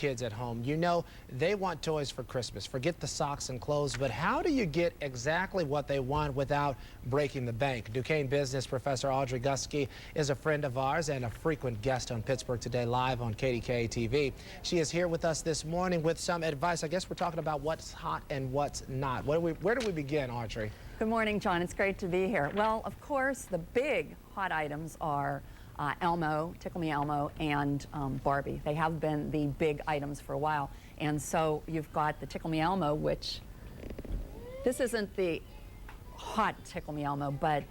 kids at home. You know, they want toys for Christmas. Forget the socks and clothes, but how do you get exactly what they want without breaking the bank? Duquesne business professor Audrey Gusky is a friend of ours and a frequent guest on Pittsburgh Today Live on KDKA TV. She is here with us this morning with some advice. I guess we're talking about what's hot and what's not. Where do we begin, Audrey? Good morning, John. It's great to be here. Well, of course, the big hot items are Elmo, Tickle Me Elmo, and Barbie. They have been the big items for a while. And so you've got the Tickle Me Elmo, which this isn't the hot Tickle Me Elmo, but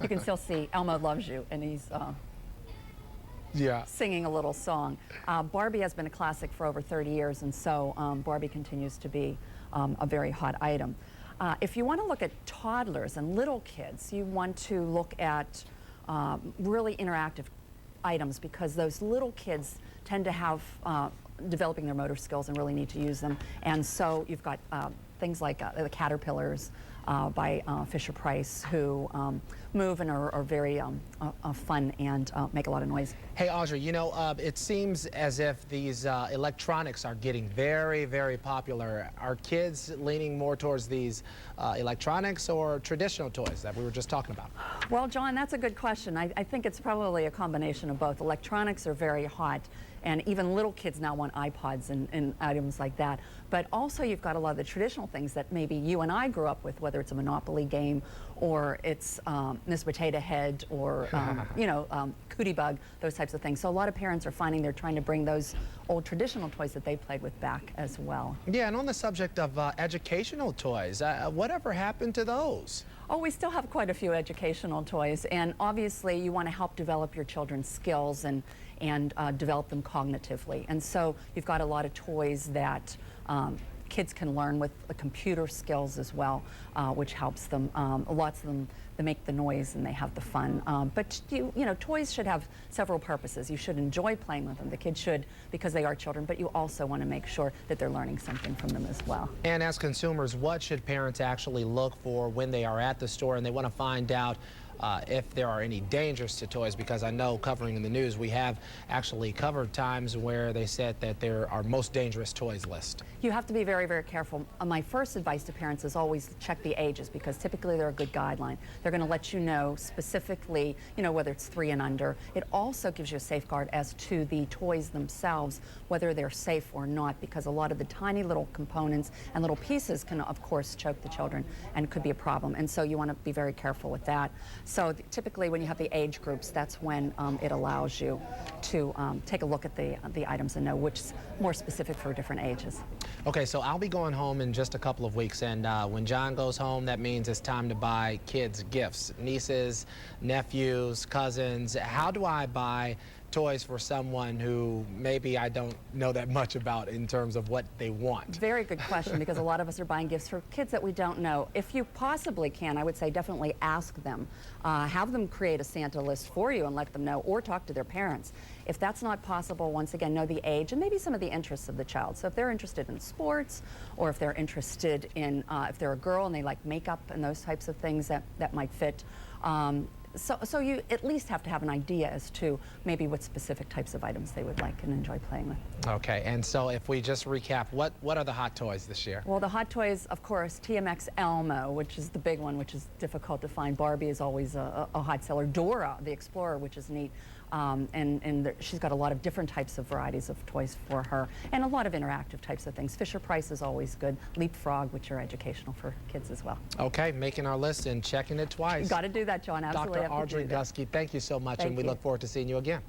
you can still see Elmo loves you, and he's singing a little song. Barbie has been a classic for over 30 years, and so Barbie continues to be a very hot item. If you want to look at toddlers and little kids, you want to look at really interactive items, because those little kids tend to have developing their motor skills and really need to use them. And so you've got things like the Caterpillars by Fisher-Price, who move and are very fun and make a lot of noise. Hey, Audrey, you know, it seems as if these electronics are getting very, very popular. Are kids leaning more towards these electronics or traditional toys that we were just talking about? Well, John, that's a good question. I think it's probably a combination of both. Electronics are very hot, and even little kids now want iPods and items like that. But also you've got a lot of the traditional things that maybe you and I grew up with, whether it's a Monopoly game or it's Miss Potato Head or, you know, Cootie Bug, those types of things. So a lot of parents are finding they're trying to bring those old traditional toys that they played with back as well. Yeah, and on the subject of educational toys, whatever happened to those? Oh, we still have quite a few educational toys, and obviously you want to help develop your children's skills and develop them cognitively. And so you've got a lot of toys that kids can learn with the computer skills as well, which helps them. Lots of them, they make the noise and they have the fun. But you know, toys should have several purposes. You should enjoy playing with them. The kids should, because they are children, but you also want to make sure that they're learning something from them as well. And as consumers, what should parents actually look for when they are at the store and they want to find out if there are any dangers to toys? Because I know, covering in the news, we have actually covered times where they said that there are most dangerous toys list. You have to be very, very careful. My first advice to parents is always check the ages, because typically they're a good guideline. They're going to let you know specifically, you know, whether it's 3 and under. It also gives you a safeguard as to the toys themselves, whether they're safe or not, because a lot of the tiny little components and little pieces can, of course, choke the children and could be a problem. And so you want to be very careful with that. So typically when you have the age groups, that's when it allows you to take a look at the items and know which is more specific for different ages. Okay, so I'll be going home in just a couple of weeks, and when John goes home, that means it's time to buy kids gifts, nieces, nephews, cousins. How do I buy toys for someone who maybe I don't know that much about in terms of what they want? Very good question, because a lot of us are buying gifts for kids that we don't know. If you possibly can, I would say definitely ask them. Have them create a Santa list for you and let them know, or talk to their parents. If that's not possible, once again, know the age and maybe some of the interests of the child. So if they're interested in sports, or if they're interested in, if they're a girl and they like makeup and those types of things, that might fit. So you at least have to have an idea as to maybe what specific types of items they would like and enjoy playing with. Okay, and so if we just recap, what are the hot toys this year? Well, the hot toys, of course, TMX Elmo, which is the big one, which is difficult to find. Barbie is always a hot seller. Dora, the Explorer, which is neat. She's got a lot of different types of varieties of toys for her, and a lot of interactive types of things. Fisher-Price is always good. Leapfrog, which are educational for kids as well. Okay, making our list and checking it twice. Got to do that, John. Absolutely. Dr. Audrey Gusky, thank you so much, and we look forward to seeing you again.